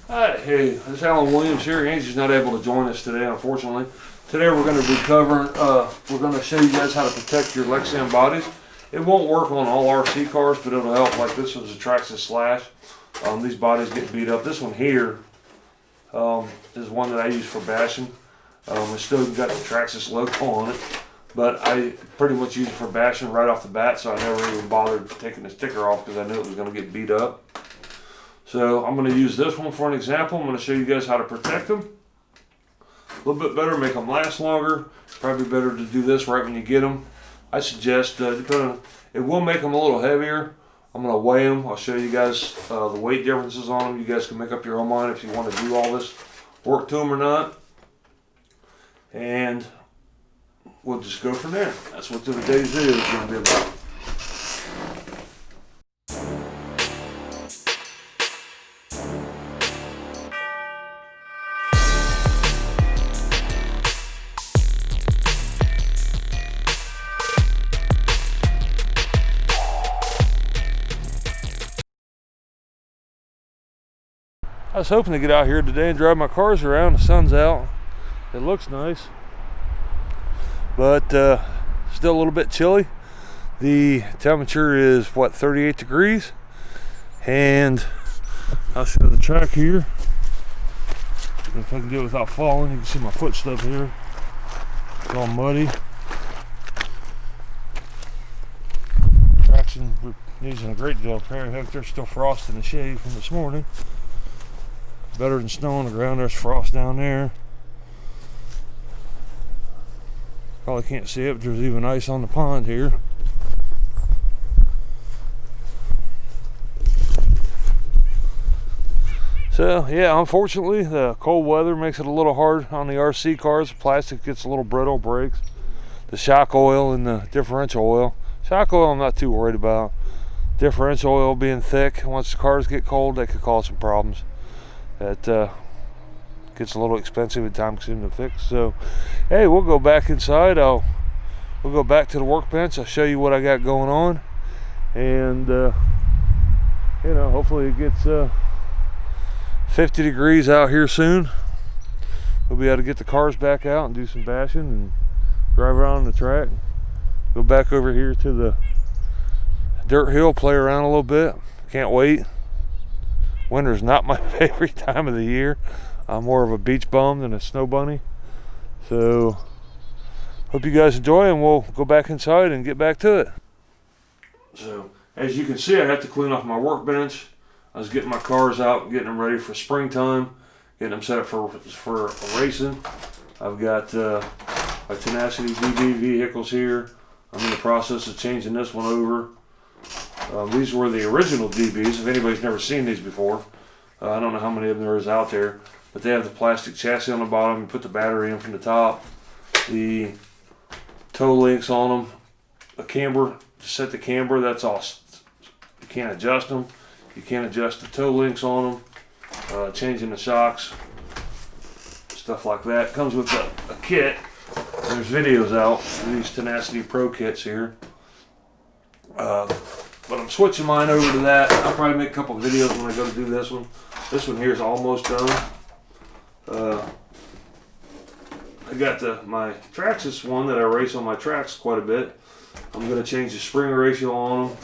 Hi, hey, this is Alan Williams here. Angie's not able to join us today, unfortunately. Today we're going to be covering, we're going to show you guys how to protect your Lexan bodies. It won't work on all RC cars, but it'll help. Like this one's a Traxxas Slash. These bodies get beat up. This one here is one that I use for bashing. It's still got the Traxxas logo on it, but I pretty much use it for bashing right off the bat, so I never even bothered taking the sticker off because I knew it was going to get beat up. So I'm going to use this one for an example. I'm going to show you guys how to protect them. A little bit better, make them last longer. Probably better to do this right when you get them. I suggest, it will make them a little heavier. I'm going to weigh them. I'll show you guys the weight differences on them. You guys can make up your own mind if you want to do all this work to them or not. And we'll just go from there. That's what today's video is going to be about. I was hoping to get out here today and drive my cars around. The sun's out. It looks nice, but still a little bit chilly. The temperature is what, 38 degrees, and I'll show the track here. If I can do it without falling, you can see my foot stuff here. It's all muddy. Traction, we're using a great deal of pair. Heck, there's still frost in the shade from this morning. Better than snow on the ground. There's frost down there. Probably can't see it, but there's even ice on the pond here. So yeah, unfortunately the cold weather makes it a little hard on the RC cars. The plastic gets a little brittle, breaks. The shock oil and the differential oil. Shock oil I'm not too worried about. Differential oil being thick, once the cars get cold, they could cause some problems. That gets a little expensive and time consuming to fix. So hey, we'll go back inside. We'll go back to the workbench. I'll show you what I got going on, and you know, hopefully it gets 50 degrees out here soon. We'll be able to get the cars back out and do some bashing and drive around the track. Go back over here to the dirt hill, play around a little bit. Can't wait. Winter's not my favorite time of the year. I'm more of a beach bum than a snow bunny. So hope you guys enjoy, and we'll go back inside and get back to it. So as you can see, I have to clean off my workbench. I was getting my cars out, getting them ready for springtime, getting them set up for racing. I've got my Tenacity DB vehicles here. I'm in the process of changing this one over. These were the original DBs. If anybody's never seen these before, I don't know how many of them there is out there, but they have the plastic chassis on the bottom. You put the battery in from the top, the toe links on them, a camber to set the camber. That's all. You can't adjust them. You can't adjust the toe links on them. Changing the shocks, stuff like that. Comes with a kit. There's videos out. These Tenacity Pro kits here. But I'm switching mine over to that. I'll probably make a couple of videos when I go to do this one. This one here is almost done. I got my Traxxas one that I race on my tracks quite a bit. I'm going to change the spring ratio on them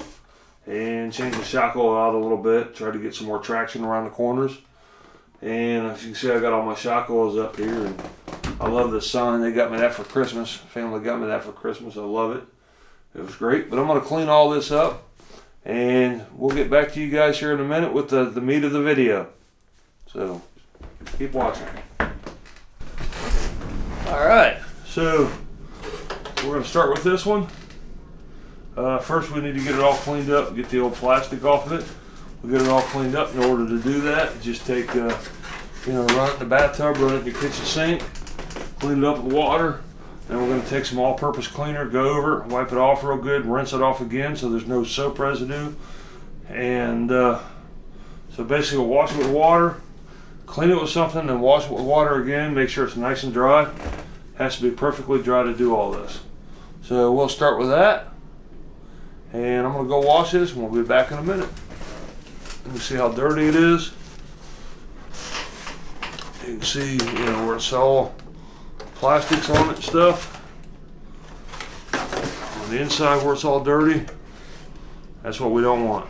and change the shock oil out a little bit. Try to get some more traction around the corners. And as you can see, I got all my shock oils up here. And I love the sun. They got me that for Christmas. Family got me that for Christmas. I love it. It was great. But I'm going to clean all this up, and we'll get back to you guys here in a minute with the meat of the video. So keep watching. Alright, so we're going to start with this one. First we need to get it all cleaned up, get the old plastic off of it. We'll get it all cleaned up. In order to do that, just take, run it in the bathtub, run it in your kitchen sink, clean it up with water. Then we're going to take some all-purpose cleaner, go over it, wipe it off real good, rinse it off again so there's no soap residue. And so basically we'll wash it with water, clean it with something, then wash it with water again, make sure it's nice and dry. Has to be perfectly dry to do all this. So we'll start with that. And I'm going to go wash this, and we'll be back in a minute. Let me see how dirty it is. You can see, you know, where it's all plastics on it and stuff. On the inside where it's all dirty, that's what we don't want.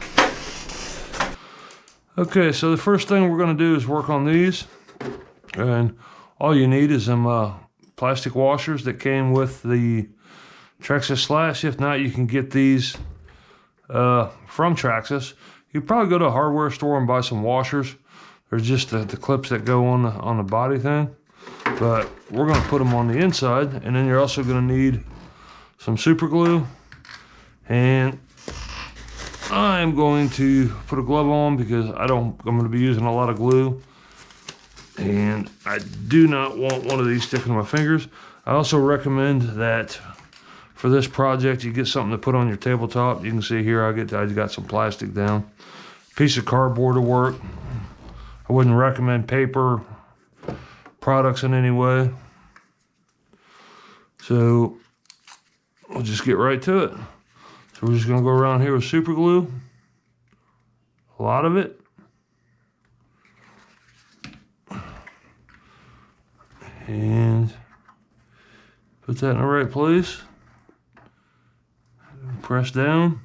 Okay, so the first thing we're going to do is work on these, and all you need is some plastic washers that came with the Traxxas Slash. If not, you can get these from Traxxas. You probably go to a hardware store and buy some washers. They're just the clips that go on the body thing, but we're going to put them on the inside, and then you're also going to need some super glue, and I'm going to put a glove on because I'm going to be using a lot of glue, and I do not want one of these sticking to my fingers. I also recommend that for this project you get something to put on your tabletop. You can see here I got some plastic down. Piece of cardboard to work. I wouldn't recommend paper products in any way. So we'll just get right to it. So we're just going to go around here with super glue. A lot of it. And put that in the right place. Press down.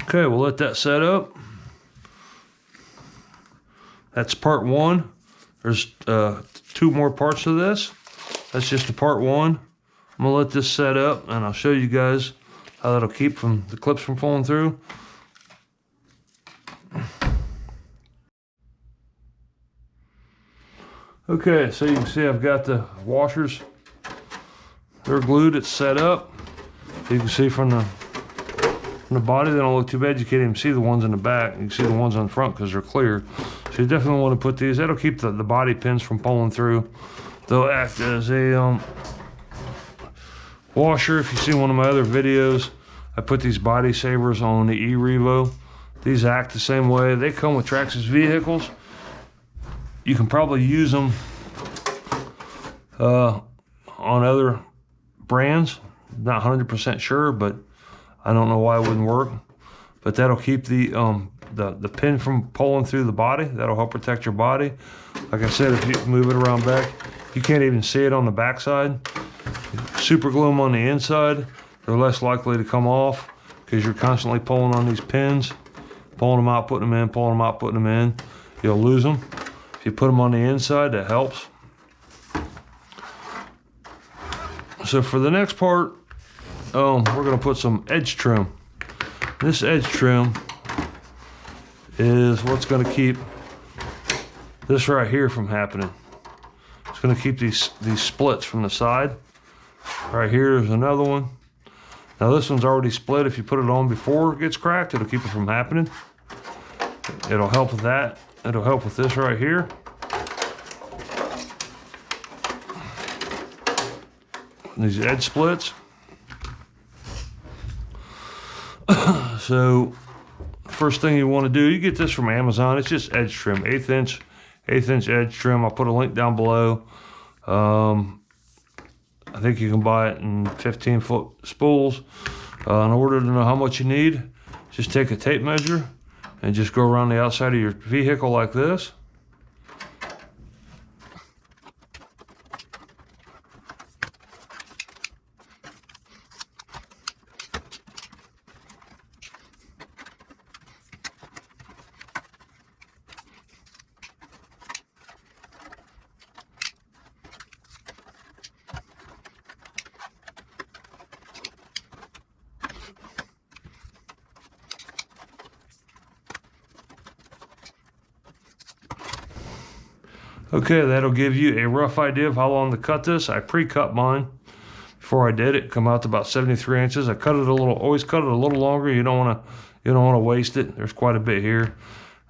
Okay, we'll let that set up. That's part one. There's 2 more parts to this. That's just the part one. I'm gonna let this set up, and I'll show you guys how that'll keep the clips from falling through. Okay, so you can see I've got the washers. They're glued, it's set up. You can see from the body, they don't look too bad. You can't even see the ones in the back. You can see the ones on the front because they're clear. So you definitely want to put these. That'll keep the body pins from pulling through. They'll act as a washer. If you see one of my other videos, I put these body savers on the E Revo. These act the same way. They come with Traxxas vehicles. You can probably use them on other brands. Not 100% sure, but I don't know why it wouldn't work. But that'll keep the pin from pulling through the body. That'll help protect your body. Like I said, if you move it around back, you can't even see it on the back side. Super glue them on the inside. They're less likely to come off because you're constantly pulling on these pins, pulling them out, putting them in, pulling them out, putting them in. You'll lose them. If you put them on the inside, that helps. So for the next part, we're going to put some edge trim. This edge trim is what's going to keep this right here from happening. It's going to keep these splits from the side. Right here is another one. Now this one's already split. If you put it on before it gets cracked, it'll keep it from happening. It'll help with that. It'll help with this right here. These edge splits. So first thing you want to do, you get this from Amazon. It's just edge trim, 1/8 inch edge trim. I'll put a link down below. I think you can buy it in 15-foot spools. In order to know how much you need, just take a tape measure and just go around the outside of your vehicle like this. Okay, that'll give you a rough idea of how long to cut this. I pre-cut mine before I did it. Come out to about 73 inches. I cut it always cut it a little longer. You don't want to waste it. There's quite a bit here.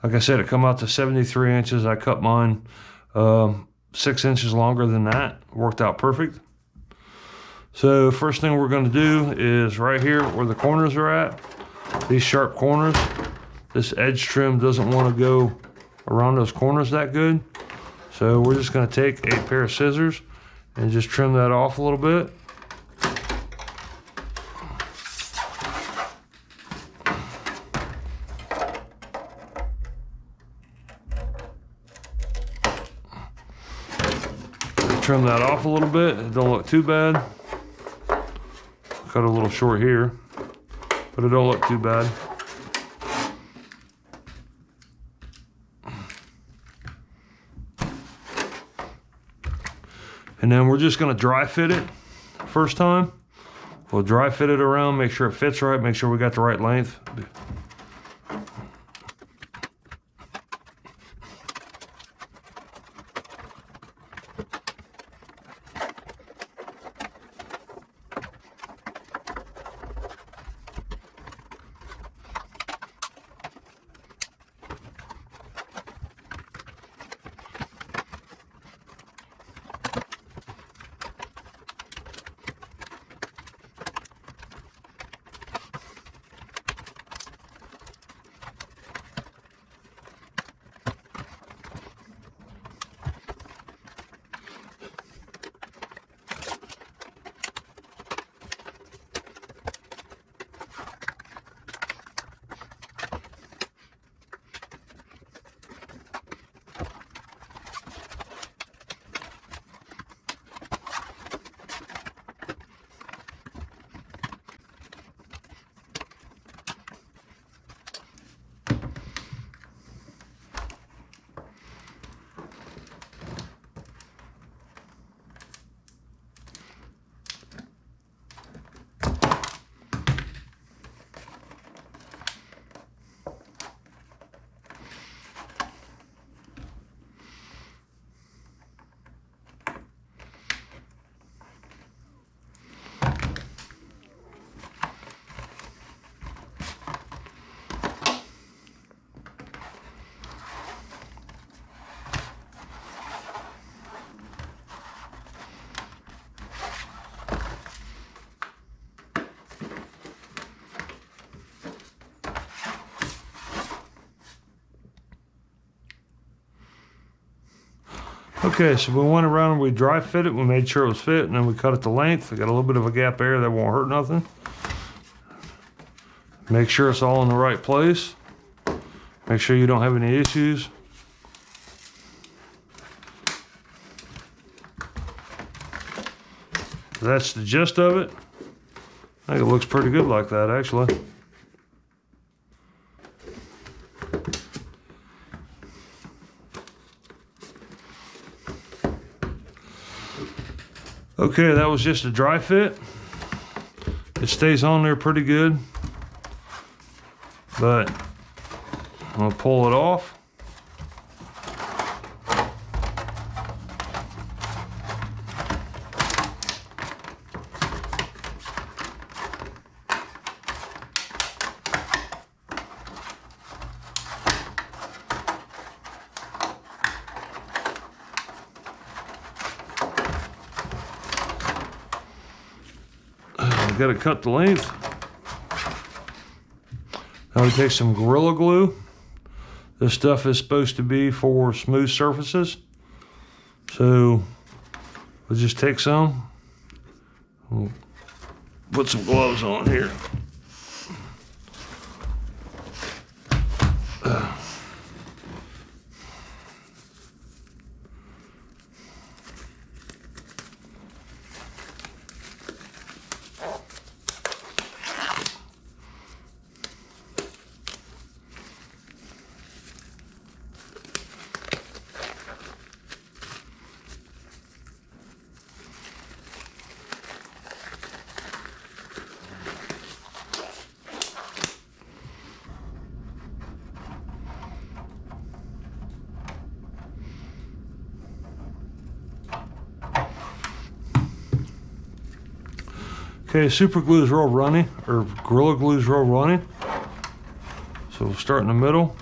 Like I said, it come out to 73 inches. I cut mine 6 inches longer than that. Worked out perfect. So first thing we're going to do is right here where the corners are at, these sharp corners, this edge trim doesn't want to go around those corners that good. So we're just going to take a pair of scissors and just trim that off a little bit. Trim that off a little bit. It don't look too bad. Cut a little short here, but it don't look too bad. And then we're just going to dry fit it first time. We'll dry fit it around, make sure it fits right, make sure we got the right length. Okay, so we went around and we dry fit it. We made sure it was fit, and then we cut it to length. We got a little bit of a gap there that won't hurt nothing. Make sure it's all in the right place. Make sure you don't have any issues. That's the gist of it. I think it looks pretty good like that, actually. Okay, that was just a dry fit. It stays on there pretty good, but I'm gonna pull it off. Got to cut the length. Now we take some Gorilla Glue. This stuff is supposed to be for smooth surfaces. So we'll just take some. We'll put some gloves on here. Okay, super glue is real runny, or Gorilla Glue is real runny. So we'll start in the middle.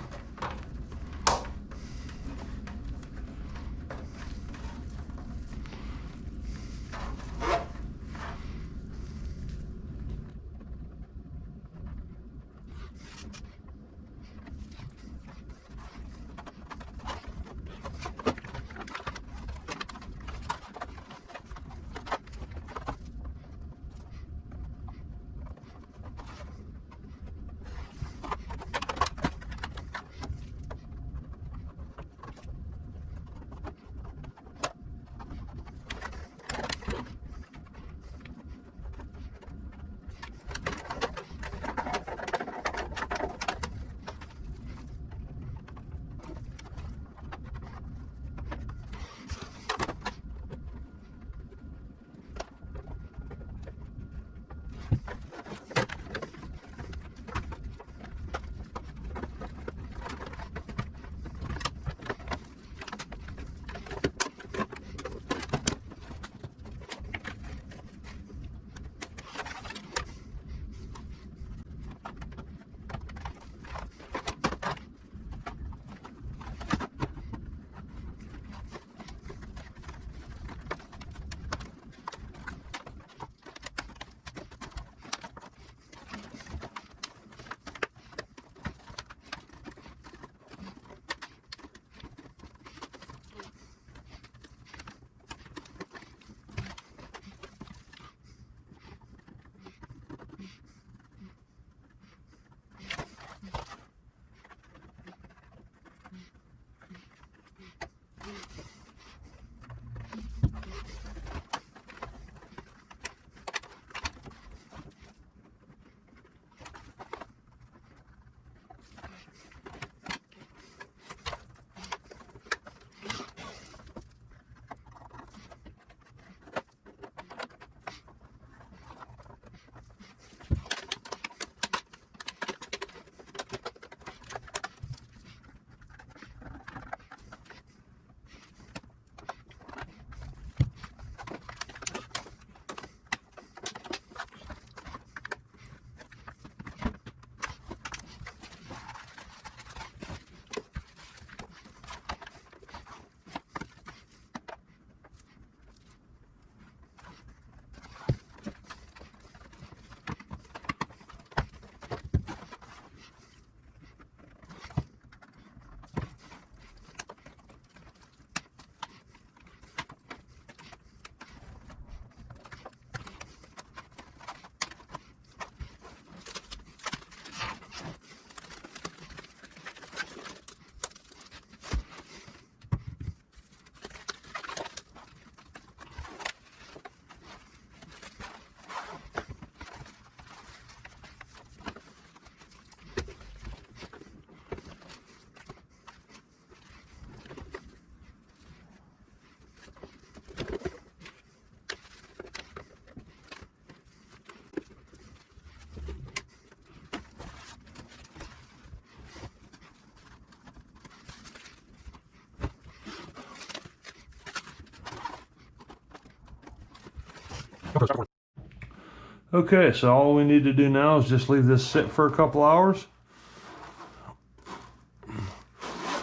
Okay, so all we need to do now is just leave this sit for a couple hours.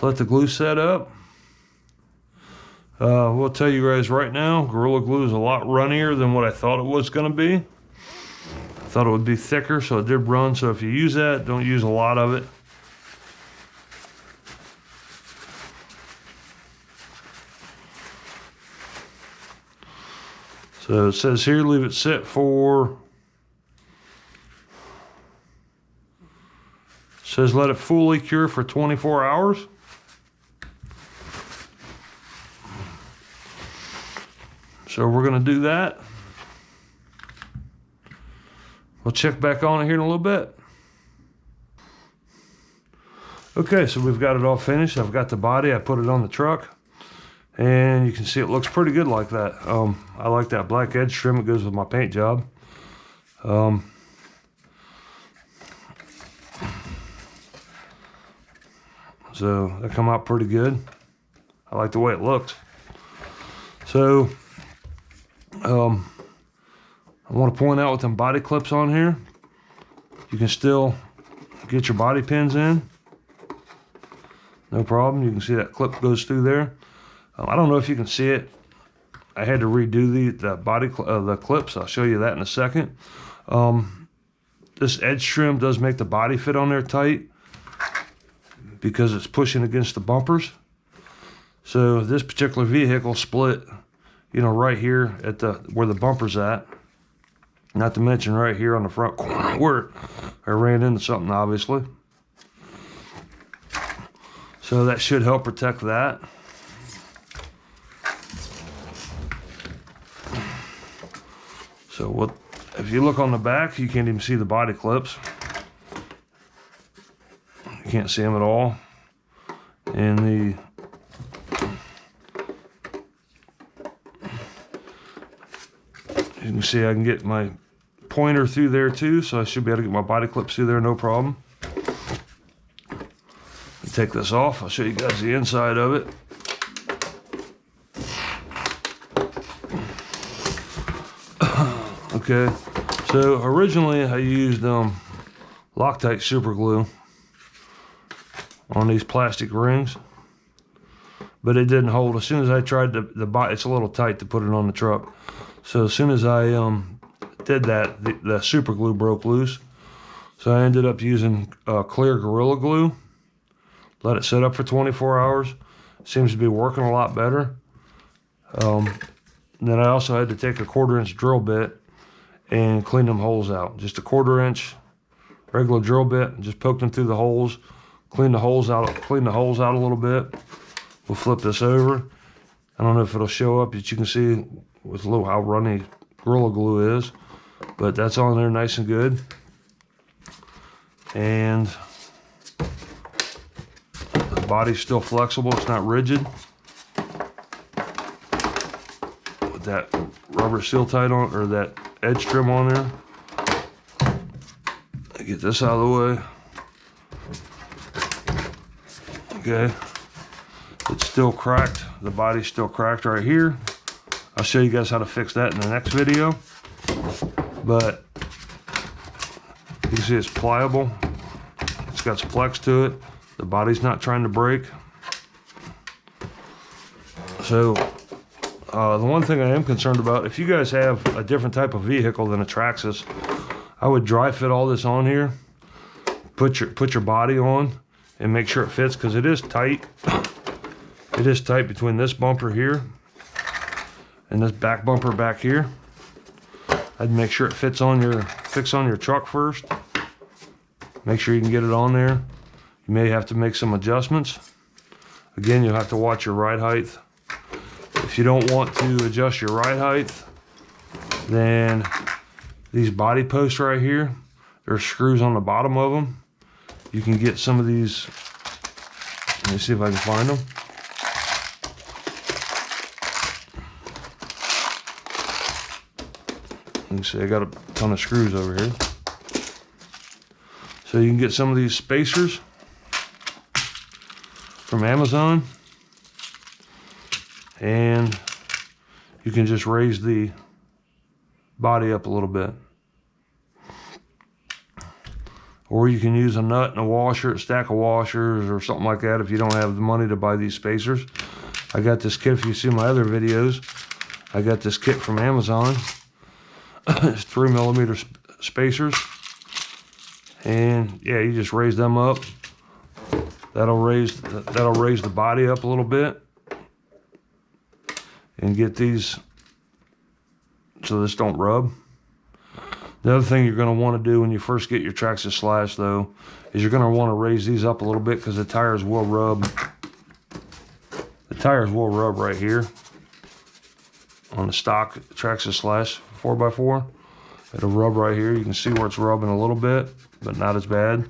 Let the glue set up. We'll tell you guys right now, Gorilla Glue is a lot runnier than what I thought it was going to be. I thought it would be thicker, so it did run. So if you use that, don't use a lot of it. So it says here, leave it sit for, says let it fully cure for 24 hours. So we're going to do that. We'll check back on it here in a little bit. Okay, so we've got it all finished. I've got the body, I put it on the truck, and you can see it looks pretty good like that. I like that black edge trim, it goes with my paint job. So that come out pretty good. I like the way it looks. So I want to point out with them body clips on here, you can still get your body pins in. No problem. You can see that clip goes through there. I don't know if you can see it. I had to redo the clips. I'll show you that in a second. This edge trim does make the body fit on there tight because it's pushing against the bumpers. So this particular vehicle split, you know, right here at where the bumper's at. Not to mention right here on the front corner where I ran into something, obviously. So that should help protect that. So if you look on the back, you can't even see the body clips. You can't see them at all. And you can see I can get my pointer through there too, so I should be able to get my body clips through there, no problem. Take this off, I'll show you guys the inside of it. Okay, so originally I used Loctite super glue on these plastic rings, but it didn't hold. As soon as I tried the body, it's a little tight to put it on the truck. So as soon as I did that, the super glue broke loose. So I ended up using clear Gorilla Glue. Let it sit up for 24 hours. Seems to be working a lot better. Then I also had to take a 1/4-inch drill bit and clean them holes out. Just a 1/4-inch regular drill bit, and just poke them through the holes, clean the holes out a little bit. We'll flip this over. I don't know if it'll show up, but you can see with how runny Gorilla Glue is, but that's on there nice and good. And the body's still flexible, it's not rigid. With that rubber seal tight on, or that edge trim on there. Get this out of the way. Okay. It's still cracked. The body's still cracked right here. I'll show you guys how to fix that in the next video. But you can see it's pliable. It's got some flex to it. The body's not trying to break. So the one thing I am concerned about, if you guys have a different type of vehicle than a Traxxas, I would dry fit all this on here. Put your body on and make sure it fits, because it is tight. It is tight between this bumper here and this back bumper back here. I'd make sure it fits on your truck first. Make sure you can get it on there. You may have to make some adjustments. Again, you'll have to watch your ride height. If you don't want to adjust your ride height, then these body posts right here, there's screws on the bottom of them. You can get some of these. Let me see if I can find them. You can see I got a ton of screws over here. So you can get some of these spacers from Amazon, and you can just raise the body up a little bit. Or you can use a nut and a washer, a stack of washers or something like that if you don't have the money to buy these spacers. I got this kit, if you see my other videos, I got this kit from Amazon. It's 3mm spacers. And yeah, you just raise them up. That'll raise the body up a little bit. And get these so this don't rub. The other thing you're going to want to do when you first get your Traxxas Slash though, is you're going to want to raise these up a little bit because the tires will rub. The tires will rub right here on the stock Traxxas Slash 4x4. It'll rub right here. You can see where it's rubbing a little bit, but not as bad.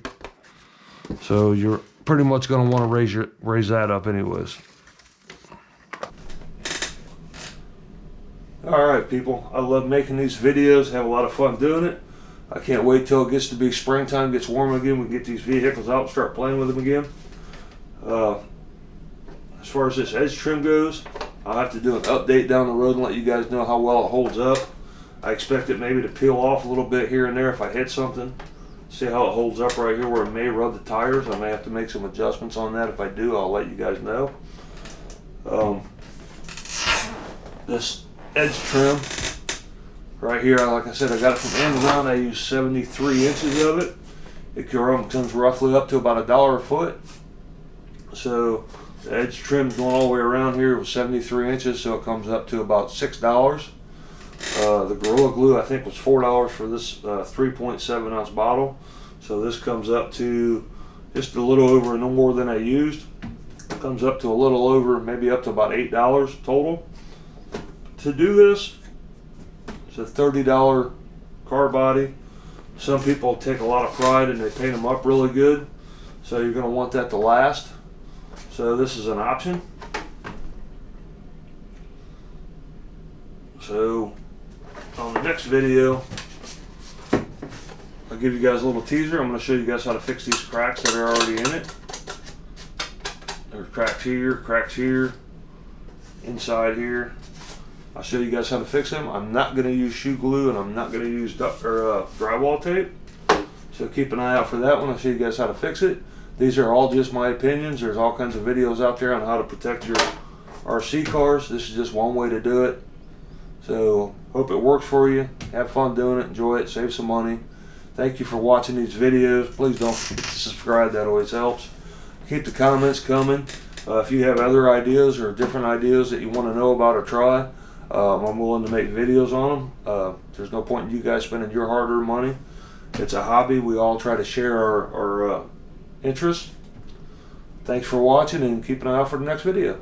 So you're pretty much going to want to raise that up anyways. Alright people, I love making these videos, have a lot of fun doing it. I can't wait till it gets to be springtime, gets warm again, we can get these vehicles out and start playing with them again. As far as this edge trim goes, I'll have to do an update down the road and let you guys know how well it holds up. I expect it maybe to peel off a little bit here and there if I hit something. See how it holds up right here where it may rub the tires. I may have to make some adjustments on that. If I do, I'll let you guys know. This edge trim right here, like I said, I got it from Amazon. I use 73 inches of it. It comes roughly up to about $1 a foot. So the edge trim going all the way around here was 73 inches, so it comes up to about $6. The Gorilla Glue I think was $4 for this 3.7 ounce bottle. So this comes up to just a little over, no more than I used. It comes up to a little over, maybe up to about $8 total. To do this, it's a $30 car body. Some people take a lot of pride and they paint them up really good. So you're going to want that to last. So this is an option. So on the next video, I'll give you guys a little teaser. I'm going to show you guys how to fix these cracks that are already in it. There's cracks here, inside here. I'll show you guys how to fix them. I'm not going to use shoe glue and I'm not going to use drywall tape. So keep an eye out for that one. I'll show you guys how to fix it. These are all just my opinions. There's all kinds of videos out there on how to protect your RC cars. This is just one way to do it. So hope it works for you. Have fun doing it. Enjoy it. Save some money. Thank you for watching these videos. Please don't forget to subscribe. That always helps. Keep the comments coming. If you have other ideas or different ideas that you want to know about or try, I'm willing to make videos on them. There's no point in you guys spending your hard-earned money. It's a hobby. We all try to share our interests. Thanks for watching and keep an eye out for the next video.